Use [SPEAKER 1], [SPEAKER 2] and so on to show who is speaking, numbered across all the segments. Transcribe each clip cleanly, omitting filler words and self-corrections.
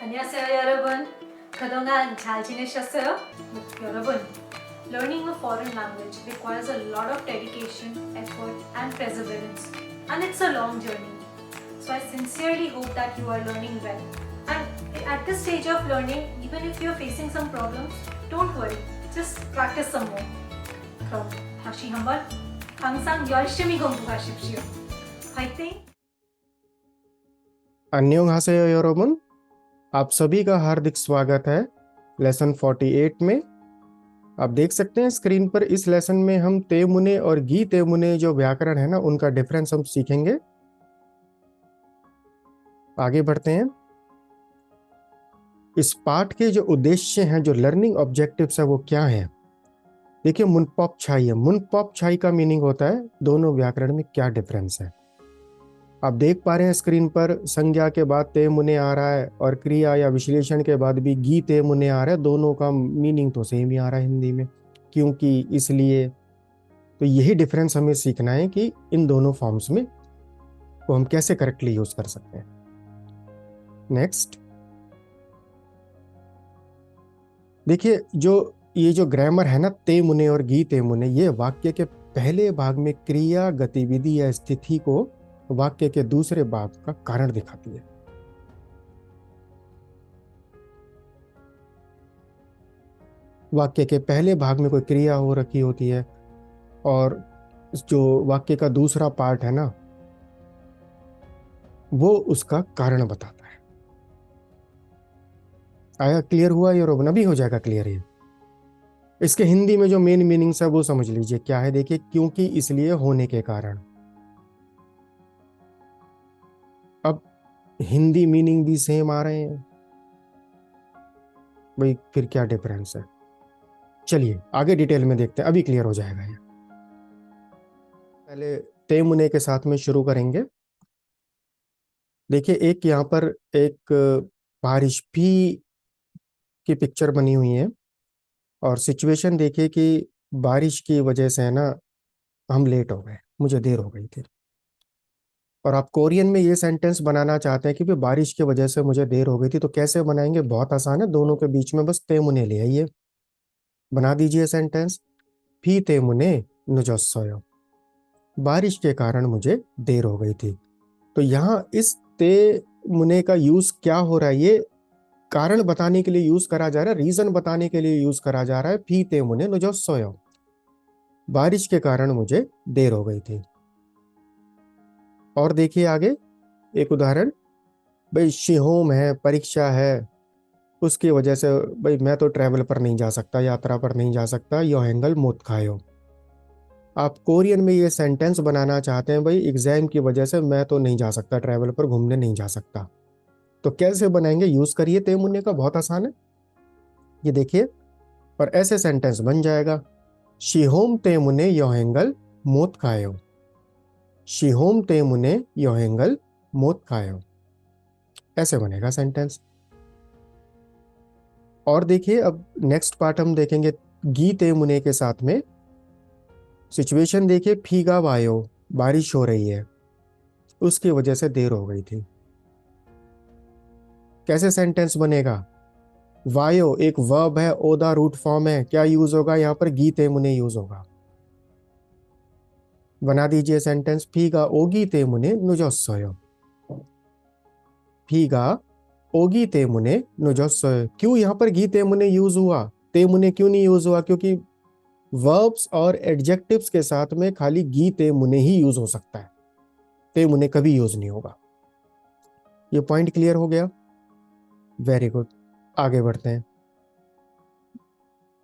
[SPEAKER 1] 안녕하세요 여러분. 그동안 잘 지내셨어요? 여러분, learning a foreign language requires a lot of dedication, effort and perseverance, and it's a long journey. So I sincerely hope that you are learning well. And at this stage of learning, even if you're facing some problems, don't worry, just practice some more. 그럼 다시 한번 항상 열심히 공부하십시오. 화이팅!
[SPEAKER 2] अन्योंहासेयो योरोबन, आप सभी का हार्दिक स्वागत है lesson 48 में। आप देख सकते हैं स्क्रीन पर, इस लेसन में हम तेमुने और गी तेमुने जो व्याकरण है ना, उनका डिफरेंस हम सीखेंगे। आगे बढ़ते हैं। इस पाठ के जो उद्देश्य हैं, जो लर्निंग ऑब्जेक्टिव्स है, वो क्या है? देखिए, मुनपॉप छाई है। मुनपॉप छाई का मीनिंग होता है दोनों व्याकरण में क्या डिफरेंस है। आप देख पा रहे हैं स्क्रीन पर, संज्ञा के बाद ते मुने आ रहा है और क्रिया या विश्लेषण के बाद भी गी ते मुने आ रहा है। दोनों का मीनिंग तो सेम ही आ रहा है हिंदी में, क्योंकि इसलिए तो यही डिफरेंस हमें सीखना है कि इन दोनों फॉर्म्स में वो हम कैसे करेक्टली यूज कर सकते हैं। नेक्स्ट देखिए, ये जो ग्रामर है ना, ते मुने और गी ते मुने, ये वाक्य के पहले भाग में क्रिया, गतिविधि या स्थिति को वाक्य के दूसरे भाग का कारण दिखाती है। वाक्य के पहले भाग में कोई क्रिया हो रखी होती है और जो वाक्य का दूसरा पार्ट है ना, वो उसका कारण बताता है। आया क्लियर हुआ ये रोबन? अभी हो जाएगा क्लियर ये। इसके हिंदी में जो मेन मीनिंग्स है वो समझ लीजिए क्या है। देखिए, क्योंकि, इसलिए, होने के कारण। अब हिंदी मीनिंग भी सेम आ रहे हैं भाई, फिर क्या डिफरेंस है? चलिए आगे डिटेल में देखते हैं, अभी क्लियर हो जाएगा ये। पहले तेमुने के साथ में शुरू करेंगे। देखिए, एक यहाँ पर एक बारिश भी की पिक्चर बनी हुई है और सिचुएशन देखिए कि बारिश की वजह से है ना, हम लेट हो गए, मुझे देर हो गई थी। और आप कोरियन में ये सेंटेंस बनाना चाहते हैं कि भाई बारिश की वजह से मुझे देर हो गई थी, तो कैसे बनाएंगे? बहुत आसान है, दोनों के बीच में बस तेमुने ले आइए। बना दीजिए सेंटेंस, फी तेमुने नुजोसोयो, बारिश के कारण मुझे देर हो गई थी। तो यहाँ इस ते मुने का यूज क्या हो रहा है? ये कारण बताने के लिए यूज करा जा रहा है, रीजन बताने के लिए यूज करा जा रहा है। फी ते मुने नुजोसोयो, बारिश के कारण मुझे देर हो गई थी। और देखिए आगे एक उदाहरण, भाई शिहोम है, परीक्षा है, उसकी वजह से भाई मैं तो ट्रैवल पर नहीं जा सकता, यात्रा पर नहीं जा सकता, योहेंगल मोत खायो। आप कोरियन में ये सेंटेंस बनाना चाहते हैं, भाई एग्जाम की वजह से मैं तो नहीं जा सकता, ट्रैवल पर घूमने नहीं जा सकता, तो कैसे बनाएंगे? यूज करिए तेमुने का, बहुत आसान है ये। देखिए, और ऐसे सेंटेंस बन जाएगा, शिहोम तेमुने योहेंगल मोत खायो, शिहोम तेमुने योहेंगल मोत खायो, ऐसे बनेगा सेंटेंस। और देखिए, अब नेक्स्ट पार्ट हम देखेंगे गी तेमुने के साथ में। सिचुएशन देखिए, फीगा वायो, बारिश हो रही है, उसकी वजह से देर हो गई थी। कैसे सेंटेंस बनेगा? वायो एक वर्ब है, ओदा रूट फॉर्म है, क्या यूज होगा यहाँ पर? गी तेमुने यूज होगा। बना दीजिए सेंटेंस, फीगा ओगी तेमुने नुजोसोयो, फीगा ओगी तेमुने नुजोसोयो। क्यों यहाँ पर गी तेमुने यूज हुआ, तेमुने क्यों नहीं यूज हुआ? क्योंकि वर्ब्स और एडजेक्टिव्स के साथ में खाली गी तेमुने ही यूज हो सकता है, तेमुने कभी यूज नहीं होगा। ये पॉइंट क्लियर हो गया? वेरी गुड, आगे बढ़ते हैं।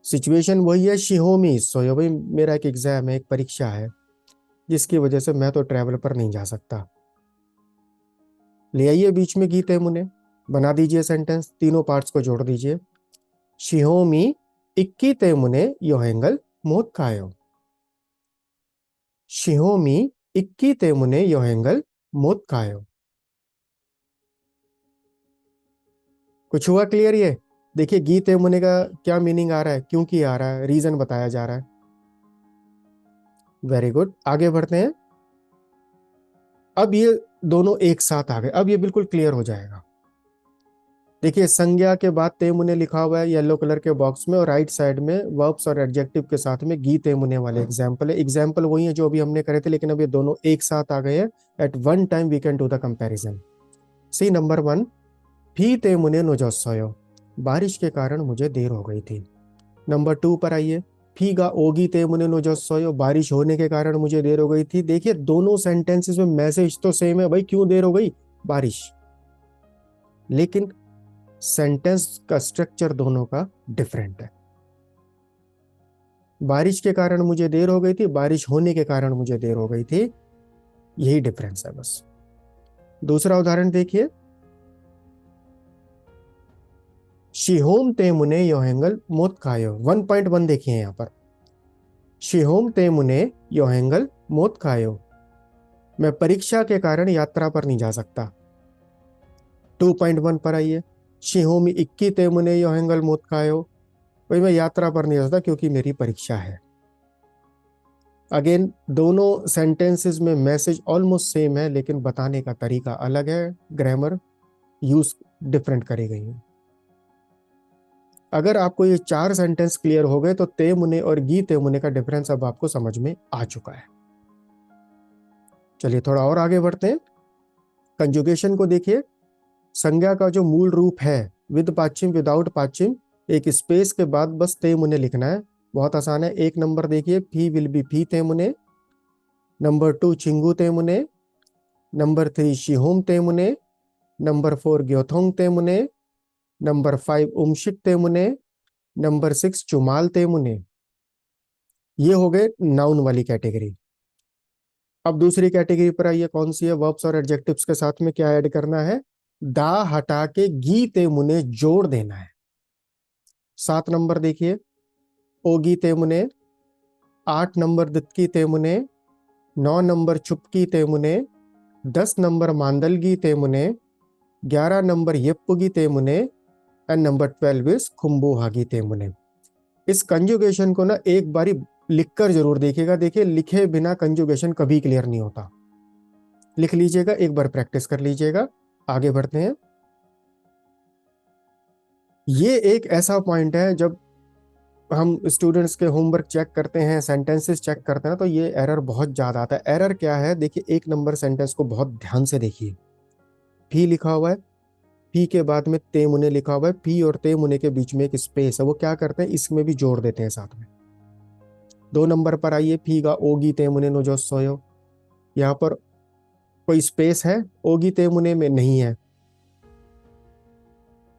[SPEAKER 2] सिचुएशन वही है, शिहोमी सोयो, भाई मेरा एक एग्जाम है, एक परीक्षा है, जिसकी वजह से मैं तो ट्रैवल पर नहीं जा सकता। ले आइए बीच में गी तेमुने, बना दीजिए सेंटेंस, तीनों पार्ट्स को जोड़ दीजिए। शिहोमी इक्की तेमुने योहेंगल मोत खायो, शिहोमी इक्की तेमुने योहेंगल मोत खायो। कुछ हुआ क्लियर? ये देखिए, गी तेमुने का क्या मीनिंग आ रहा है, क्यों की आ रहा है, रीजन बताया जा रहा है। वेरी गुड, आगे बढ़ते हैं। अब ये दोनों एक साथ आ गए, अब ये बिल्कुल क्लियर हो जाएगा। देखिए संज्ञा के बाद ते मुने लिखा हुआ है येलो कलर के बॉक्स में, और राइट साइड में वर्ब्स और एडजेक्टिव के साथ में गी ते मुने वाले एग्जाम्पल है। एग्जाम्पल वही है जो अभी हमने करे थे, लेकिन अब ये दोनों एक साथ आ गए हैं। At one time we can do the comparison. See number 1, फी ते मुने नोजोसोयो, बारिश के कारण मुझे देर हो गई थी। नंबर 2 पर आइए, फी गा ओगी ते मुने नोजोसोयो, बारिश होने के कारण मुझे देर हो गई थी। देखिए दोनों सेंटेंसेस में मैसेज तो सेम है, भाई क्यों देर हो गई, बारिश, लेकिन सेंटेंस का स्ट्रक्चर दोनों का डिफरेंट है। बारिश के कारण मुझे देर हो गई थी, बारिश होने के कारण मुझे देर हो गई थी, यही डिफरेंस है बस। दूसरा उदाहरण देखिए, शिहोम ते मुने योहेंगल मोत खायो। 1.1 देखिए यहां पर, शिहोम ते मुने योहेंगल मोत खायो, मैं परीक्षा के कारण यात्रा पर नहीं जा सकता। 2.1 पर आइए, शिहोमी इक्की ते मुने योहेंगल मोत खायो, भाई मैं यात्रा पर नहीं जा सकता क्योंकि मेरी परीक्षा है। अगेन दोनों सेंटेंसेस में मैसेज ऑलमोस्ट सेम है, लेकिन बताने का तरीका अलग है, ग्रामर यूज डिफरेंट करी गई है। अगर आपको ये 4 सेंटेंस क्लियर हो गए तो ते मुने और गी ते मुने का डिफरेंस अब आपको समझ में आ चुका है। चलिए थोड़ा और आगे बढ़ते हैं। कंजुगेशन को देखिए, संज्ञा का जो मूल रूप है विद पाचिम विदाउट पाचिम, एक स्पेस के बाद बस ते मुने लिखना है, बहुत आसान है। 1 नंबर देखिए, फी विल बी फी ते मुने। नंबर 2 चिंगू ते मुने। नंबर 3 शिहोम ते मुने। नंबर 4 ग्योथोंग ते मुने। नंबर 5 उमशिक ते मुने। नंबर 6 चुमाल ते मुने। ये हो गए नाउन वाली कैटेगरी। अब दूसरी कैटेगरी पर आइए, कौन सी है, वर्ब्स और एडजेक्टिव्स के साथ में क्या ऐड करना है, दा हटा के गी ते मुने जोड़ देना है। 7 नंबर देखिए, ओगी ते मुने। 8 नंबर दित्की ते मुने। 9 नंबर चुपकी ते मुने। 10 नंबर मांदलगी ते मुने। 11 नंबर येप्पुगी ते मुने। एंड नंबर 12 इज खुम्बुहागी ते मुने। इस कंजुगेशन को ना एक बारी लिखकर जरूर देखिएगा। देखिए लिखे बिना कंजुगेशन कभी क्लियर नहीं होता, लिख लीजिएगा, एक बार प्रैक्टिस कर लीजिएगा। आगे बढ़ते हैं। ये एक ऐसा पॉइंट है जब हम स्टूडेंट्स के होमवर्क चेक करते हैं, सेंटेंसेस चेक करते हैं, तो ये एरर बहुत ज्यादा आता है। एरर क्या है, देखिए 1 नंबर सेंटेंस को बहुत ध्यान से देखिए, फी लिखा हुआ है, फी के बाद में ते मुने लिखा हुआ है, फी और ते मुने के बीच में एक स्पेस है, वो क्या करते हैं इसमें भी जोड़ देते हैं साथ में। 2 नंबर पर आइए, फी का ओगी ते मुने नो जो सोयो, यहाँ पर कोई स्पेस है, ओगी ते मुने में नहीं है।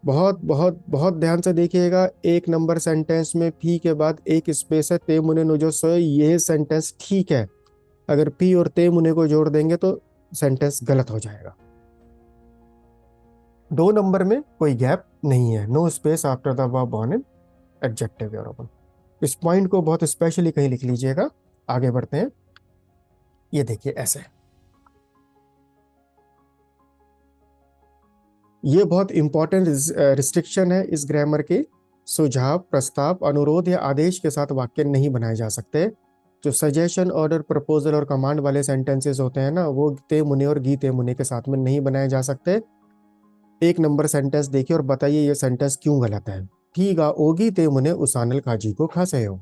[SPEAKER 2] बहुत बहुत बहुत ध्यान से देखिएगा, 1 नंबर सेंटेंस में फी के बाद एक स्पेस है, ते मुने नो जो सोयो, ये सेंटेंस ठीक है। अगर फी और ते मुने को जोड़ देंगे तो सेंटेंस गलत हो जाएगा। 2 नंबर में कोई गैप नहीं है, no space after the verb on an adjective या ऑब्जेक्ट। इस पॉइंट को बहुत स्पेशली कहीं लिख लीजिएगा। आगे बढ़ते हैं। ये देखिए ऐसे, ये बहुत इंपॉर्टेंट रिस्ट्रिक्शन है इस ग्रामर की। सुझाव, प्रस्ताव, अनुरोध या आदेश के साथ वाक्य नहीं बनाए जा सकते। जो सजेशन, ऑर्डर, प्रपोजल और कमांड वाले सेंटेंसेस होते हैं ना, वो ते मुने और गी ते मुने के साथ में नहीं बनाए जा सकते। 1 नंबर सेंटेंस देखिए और बताइए ये सेंटेंस क्यों गलत है। ठीगा ओगी ते मुने उसानल काजी को खासेयो।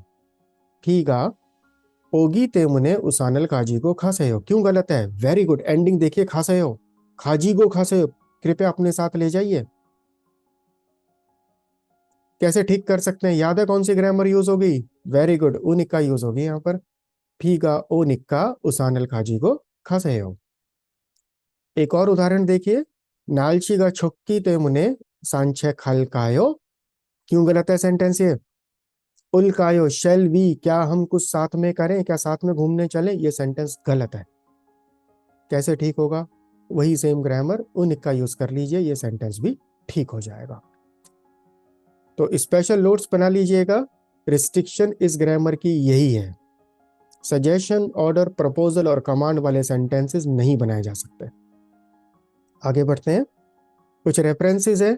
[SPEAKER 2] ठीगा ओगी ते मुने उसानल काजी को खासेयो, क्यों गलत है, वेरी गुड। एंडिंग देखिए, खासेयो, खाजी को खासेयो, कृपया अपने साथ ले जाइए। कैसे ठीक कर सकते हैं, याद है कौन सी ग्रामर यूज होगी, वेरी गुड, ओ निक्का यूज होगी यहाँ पर। फीगा ओ निक्का उसानल काजी को खासेयो। एक और उदाहरण देखिए, नालशीगा छुक्की ते मुने सांचे खलकायो, क्यों गलत है सेंटेंस ये। उल्कायो शेल वी, क्या हम कुछ साथ में करें, क्या साथ में घूमने चले, ये सेंटेंस गलत है। कैसे ठीक होगा, वही सेम ग्रामर उन का यूज कर लीजिए, ये सेंटेंस भी ठीक हो जाएगा। तो स्पेशल नोट्स बना लीजिएगा। रिस्ट्रिक्शन इस ग्रामर की यही है, सजेशन, ऑर्डर, प्रपोजल और कमांड वाले सेंटेंसेस नहीं बनाए जा सकते। आगे बढ़ते हैं। कुछ रेफरेंसेस है,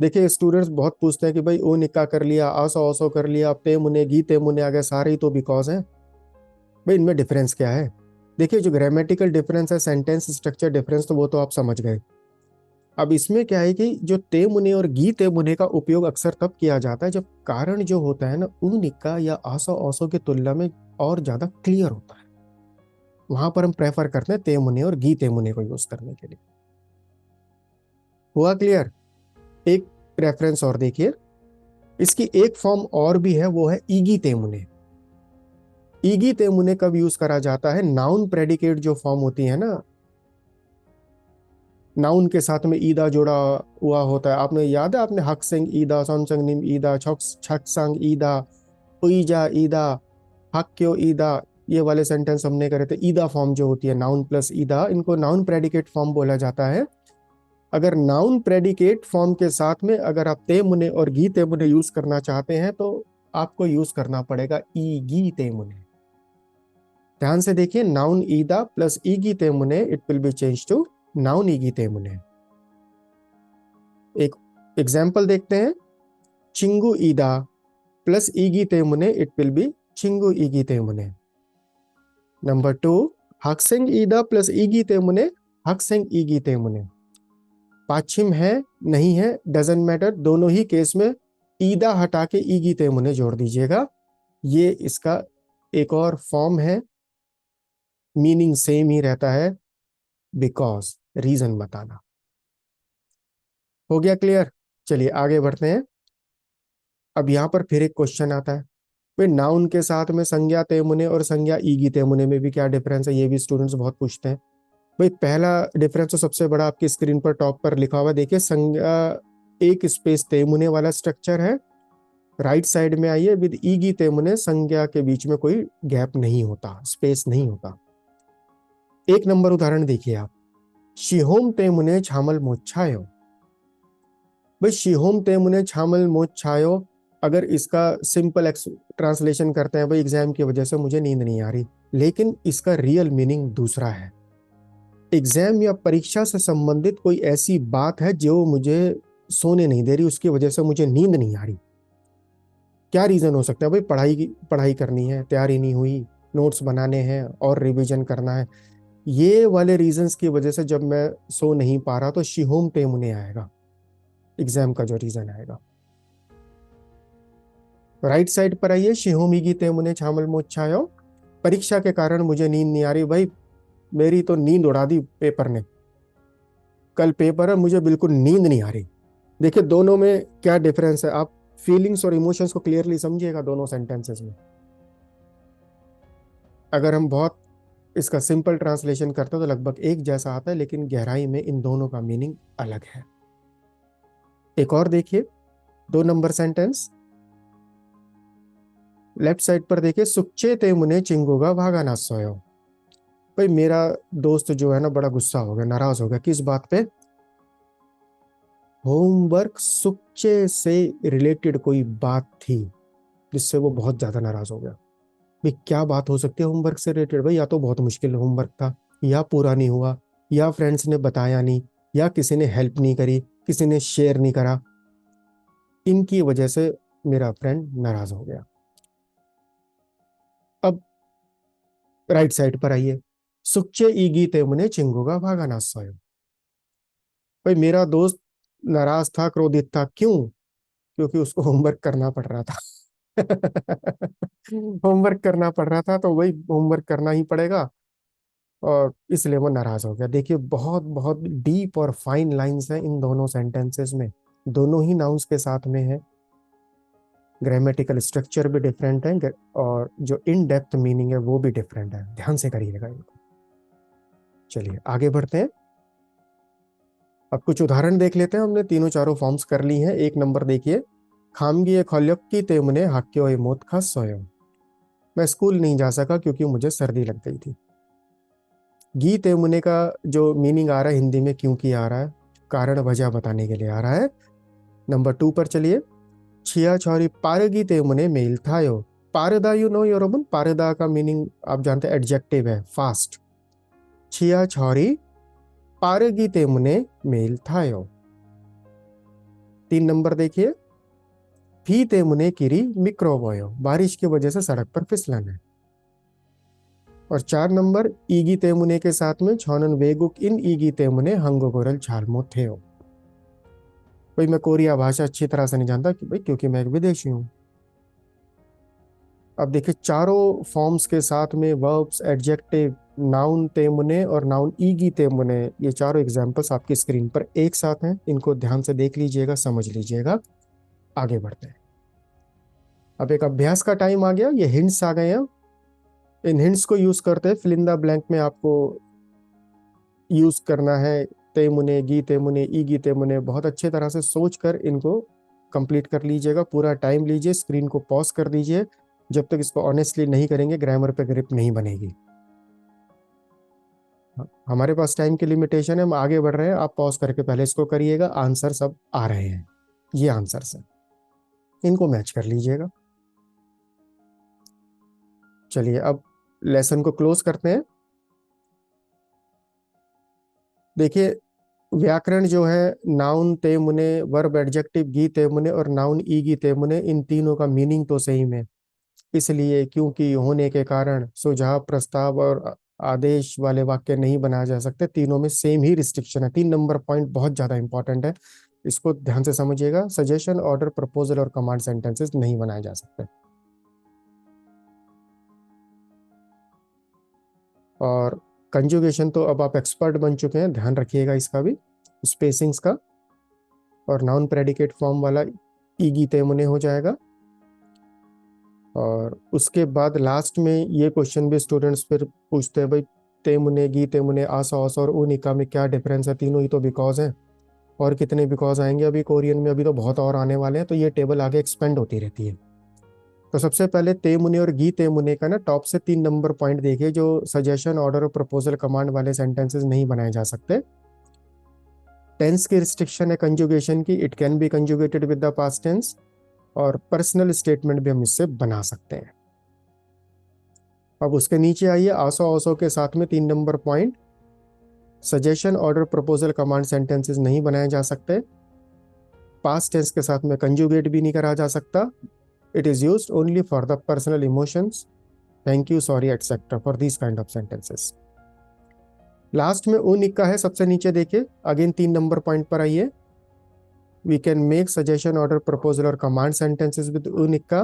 [SPEAKER 2] देखिए स्टूडेंट्स बहुत पूछते हैं कि भाई ओ निक्का कर लिया, आसो ओसो कर लिया, अब ते मुने गी ते मुने आ गए, सारे ही तो बिकॉज है। भाई इनमें डिफरेंस क्या है, देखिए जो ग्रामेटिकल डिफरेंस है, सेंटेंस स्ट्रक्चर डिफरेंस, तो वो तो आप समझ गए। अब इसमें क्या है कि जो ते मुने और गी ते मुने का उपयोग अक्सर तब किया जाता है जब कारण जो होता है ना निका या आसो औसो की तुलना में और ज्यादा क्लियर होता है, वहां पर हम प्रेफर करते हैं ते मुने और गी ते मुने को यूज करने के लिए। हुआ क्लियर? एक रेफरेंस और देखिए, इसकी एक फॉर्म और भी है, वो है ईगी ते मुने। ईगी ते मुने कब यूज करा जाता है? नाउन प्रेडिकेट जो फॉर्म होती है ना, नाउन के साथ में ईदा जोड़ा हुआ होता है। आपने याद है, आपने हकसेंग ईदा, सॉन्चंग निम ईदा, छक्संग ईदा, उईजा ईदा, हक्यो ईदा, ये वाले सेंटेंस हमने करे थे। ईदा फॉर्म जो होती है नाउन प्लस ईदा, इनको नाउन प्रेडिकेट फॉर्म बोला जाता है। अगर नाउन प्रेडिकेट फॉर्म के साथ में अगर आप ते मुने और गी ते मुने यूज करना चाहते हैं तो आपको यूज करना पड़ेगा ई गी ते मुने। ध्यान से देखिए, नाउन ईदा प्लस ई गी ते मुने, it will be change to noun ई गी ते मुने। एक एग्जाम्पल देखते हैं, चिंगू ईदा प्लस ईगी ते मुने, इट विल बी चिंगू ईगी ते मुने। नंबर 2, हक्सेंग ईदा प्लस ईगी ते मुने, हक्सेंग ईगी ते मुने। पाछिम है नहीं है डजेंट मैटर, दोनों ही केस में ईदा हटा के ईगी ते मुने जोड़ दीजिएगा। ये इसका एक और फॉर्म है, मीनिंग सेम ही रहता है, बिकॉज रीजन बताना। हो गया क्लियर? चलिए आगे बढ़ते हैं। अब यहां पर फिर एक क्वेश्चन आता है, भाई नाउन के साथ में संज्ञा तेमुने और संज्ञा ईगी तेमुने में भी क्या डिफरेंस है? ये भी स्टूडेंट्स बहुत पूछते हैं। भाई पहला डिफरेंस तो सबसे बड़ा आपकी स्क्रीन पर टॉप पर लिखा हुआ, देखिए संज्ञा एक स्पेस तेमुने वाला स्ट्रक्चर है, राइट साइड में आइए, विद ईगी तेमुने संज्ञा के बीच में कोई गैप नहीं होता, स्पेस नहीं होता। एक नंबर उदाहरण देखिए आप, शिहोम तेमुने छामल मोच्छायो। भाई शिहोम तेमुने छामल मोच्छायो, अगर इसका सिंपल ट्रांसलेशन करते हैं, भाई एग्जाम की वजह से मुझे नींद नहीं आ रही, लेकिन इसका रियल मीनिंग दूसरा है। एग्जाम या परीक्षा से संबंधित कोई ऐसी बात है जो मुझे सोने नहीं दे रही, उसकी वजह से मुझे नींद नहीं आ रही। क्या रीजन हो सकता है? भाई पढ़ाई करनी है, तैयारी नहीं हुई, नोट्स बनाने हैं और रिवीजन करना है। ये वाले रीजंस की वजह से जब मैं सो नहीं पा रहा तो शिहोम तेमुने आएगा, एग्जाम का जो रीजन आएगा। राइट साइड पर आइए, शिहोमिगी तेमुने छामल मोच्छायो, परीक्षा के कारण मुझे नींद नहीं आ रही। भाई मेरी तो नींद उड़ा दी पेपर ने, कल पेपर है, मुझे बिल्कुल नींद नहीं आ रही। देखिए दोनों में क्या डिफरेंस है, आप फीलिंग्स और इमोशंस को क्लियरली समझिएगा दोनों सेंटेंसेस में। अगर हम बहुत इसका सिंपल ट्रांसलेशन करते हैं तो लगभग एक जैसा आता है, लेकिन गहराई में इन दोनों का मीनिंग अलग है। एक और देखिए, 2 नंबर सेंटेंस, लेफ्ट साइड पर देखिए, सुच्चे ते मुने चिंगोगा भागा ना सोयो। भाई मेरा दोस्त जो है ना बड़ा गुस्सा हो गया, नाराज हो गया, किस बात पे? होमवर्क सुच्चे से रिलेटेड कोई बात थी जिससे वो बहुत ज्यादा नाराज हो गया। भाई क्या बात हो सकती है होमवर्क से रिलेटेड? भाई या तो बहुत मुश्किल होमवर्क था, या पूरा नहीं हुआ, या फ्रेंड्स ने बताया नहीं, या किसी ने हेल्प नहीं करी, किसी ने शेयर नहीं करा, इनकी वजह से मेरा फ्रेंड नाराज हो गया। अब राइट साइड पर आइए, सुच्चे ईगी तेमुने चिंगोगा भागा ना सोयो। भाई मेरा दोस्त नाराज था, क्रोधित था, क्यों? क्योंकि उसको होमवर्क करना पड़ रहा था। होमवर्क करना पड़ रहा था तो वही होमवर्क करना ही पड़ेगा, और इसलिए वो नाराज हो गया। देखिए बहुत बहुत डीप और फाइन लाइंस हैं इन दोनों सेंटेंसेस में, दोनों ही नाउन्स के साथ में है, ग्रामेटिकल स्ट्रक्चर भी डिफरेंट है और जो इन डेप्थ मीनिंग है वो भी डिफरेंट है, ध्यान से करिएगा इनको। चलिए आगे बढ़ते हैं। अब कुछ उदाहरण देख लेते हैं, हमने तीनों चारों फॉर्म्स कर ली हैं। 1 नंबर देखिए, खामगी खॉल्यक्की तेमने हाक्यो मोत खा सोयो। मैं स्कूल नहीं जा सका क्योंकि मुझे सर्दी लग गई थी। गी तेमुने का जो मीनिंग आ रहा है हिंदी में, क्योंकि आ रहा है, कारण वजह बताने के लिए आ रहा है। नंबर 2 पर चलिए, छिया छौरी पारगी तेमुने मेल थायो। पारदा यू नो योरोबन, पारदा का मीनिंग आप जानते हैं, एडजेक्टिव है, फास्ट। छिया छौरी पारगी तेमुने मेल थायो। 3 नंबर देखिए, फी तेमुने किरी मिक्रोबोयो, बारिश की वजह से सड़क पर फिसलन है। और 4 नंबर, ईगी तेमुने के साथ में छौनन वेगुक इन ईगी तेमुने हंगोगोरल छालमो थेओ। भाई मैं कोरिया भाषा अच्छी तरह से नहीं जानता कि भाई क्योंकि मैं एक विदेशी हूँ। अब देखिए चारों फॉर्म्स के साथ में वर्ब्स, एडजेक्टिव, नाउन तेमुने और नाउन ईगी तेमुने, ये चारों एग्जांपल्स आपकी स्क्रीन पर एक साथ हैं। इनको ध्यान से देख लीजिएगा, समझ लीजिएगा। आगे बढ़ते हैं। अब एक अभ्यास का टाइम आ गया, ये हिंट्स आ गए हैं। इन हिंट्स को यूज करते हैं फिल इन द ब्लैंक में आपको यूज करना है। तेमुने, गी तेमुने, ईगी तेमुने, बहुत अच्छे तरह से सोचकर इनको कंप्लीट कर लीजिएगा। पूरा टाइम लीजिए, स्क्रीन को पॉज कर दीजिए। जब तक इसको ऑनेस्टली नहीं करेंगे ग्रामर पे ग्रिप नहीं बनेगी। हमारे पास टाइम की लिमिटेशन है, हम आगे बढ़ रहे हैं। आप पॉज करके पहले इसको करिएगा। आंसर सब आ रहे हैं, ये आंसर्स हैं, इनको मैच कर लीजिएगा। चलिए अब लेसन को क्लोज करते हैं। देखिए व्याकरण जो है, नाउन तेमुने, वर्ब एडजेक्टिव गी तेमुने और नाउन ईगी तेमुने, इन तीनों का मीनिंग तो सेम है। इसलिए क्योंकि होने के कारण सुझाव, प्रस्ताव और आदेश वाले वाक्य नहीं बनाए जा सकते। तीनों में सेम ही रिस्ट्रिक्शन है। 3 नंबर पॉइंट बहुत ज्यादा इंपॉर्टेंट है, इसको ध्यान से समझिएगा। सजेशन, ऑर्डर, प्रपोजल और कमांड सेंटेंसेस नहीं बनाए जा सकते। और कंजुगेशन तो अब आप एक्सपर्ट बन चुके हैं, ध्यान रखिएगा इसका भी, स्पेसिंग्स का। और नाउन प्रेडिकेट फॉर्म वाला ईगी तेमुने हो जाएगा। और उसके बाद लास्ट में ये क्वेश्चन भी स्टूडेंट्स फिर पूछते हैं, भाई तेमुने, गी तेमुने, आसा औसा और उनिका में क्या डिफरेंस है? तीनों ही तो बिकॉज हैं। और कितने बिकॉज आएंगे अभी कोरियन में? अभी तो बहुत और आने वाले हैं। तो ये टेबल आगे एक्सपेंड होती रहती है। तो सबसे पहले तेमुने और गी तेमुने का ना टॉप से 3 नंबर पॉइंट देखिए, जो सजेशन, ऑर्डर और प्रपोजल कमांड वाले सेंटेंसेस नहीं बनाए जा सकते। टेंस की रिस्ट्रिक्शन है कंजुगेशन की, it can be conjugated with the past tense. और पर्सनल स्टेटमेंट भी हम इससे बना सकते हैं। अब उसके नीचे आइए, आसो औसो के साथ में 3 number point, suggestion, order, proposal, command sentences नहीं बनाए जा सकते। पास्ट टेंस के साथ में कंजुगेट भी नहीं करा जा सकता। It is used only for the personal emotions, thank you, sorry etcetera, for this kind of sentences. Last में उनिका है सबसे नीचे, देखिए अगेन 3 नंबर पॉइंट पर आइए। We can make suggestion, order, proposal or command sentences with unica.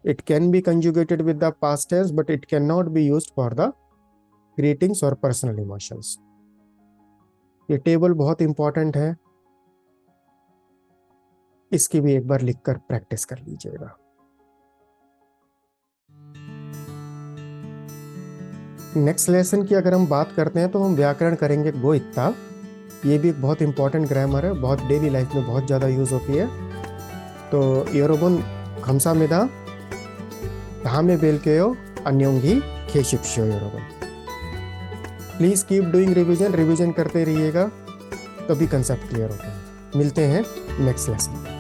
[SPEAKER 2] It can be conjugated with the past tense, but it cannot be used for the greetings or personal emotions. ये table बहुत important है, इसकी भी एक बार लिखकर practice कर लीजिएगा। Next lesson की अगर हम बात करते हैं तो हम व्याकरण करेंगे गोइत्ता। ये भी एक बहुत इंपॉर्टेंट ग्रामर है, बहुत डेली लाइफ में बहुत ज़्यादा यूज़ होती है। तो यरोबन 감사합니다, 다음에 뵐게요, 안녕히 계십시오 여러분। प्लीज़ कीप डूइंग रिवीजन करते रहिएगा, तभी कंसेप्ट क्लियर होता है। मिलते हैं नेक्स्ट लेसन।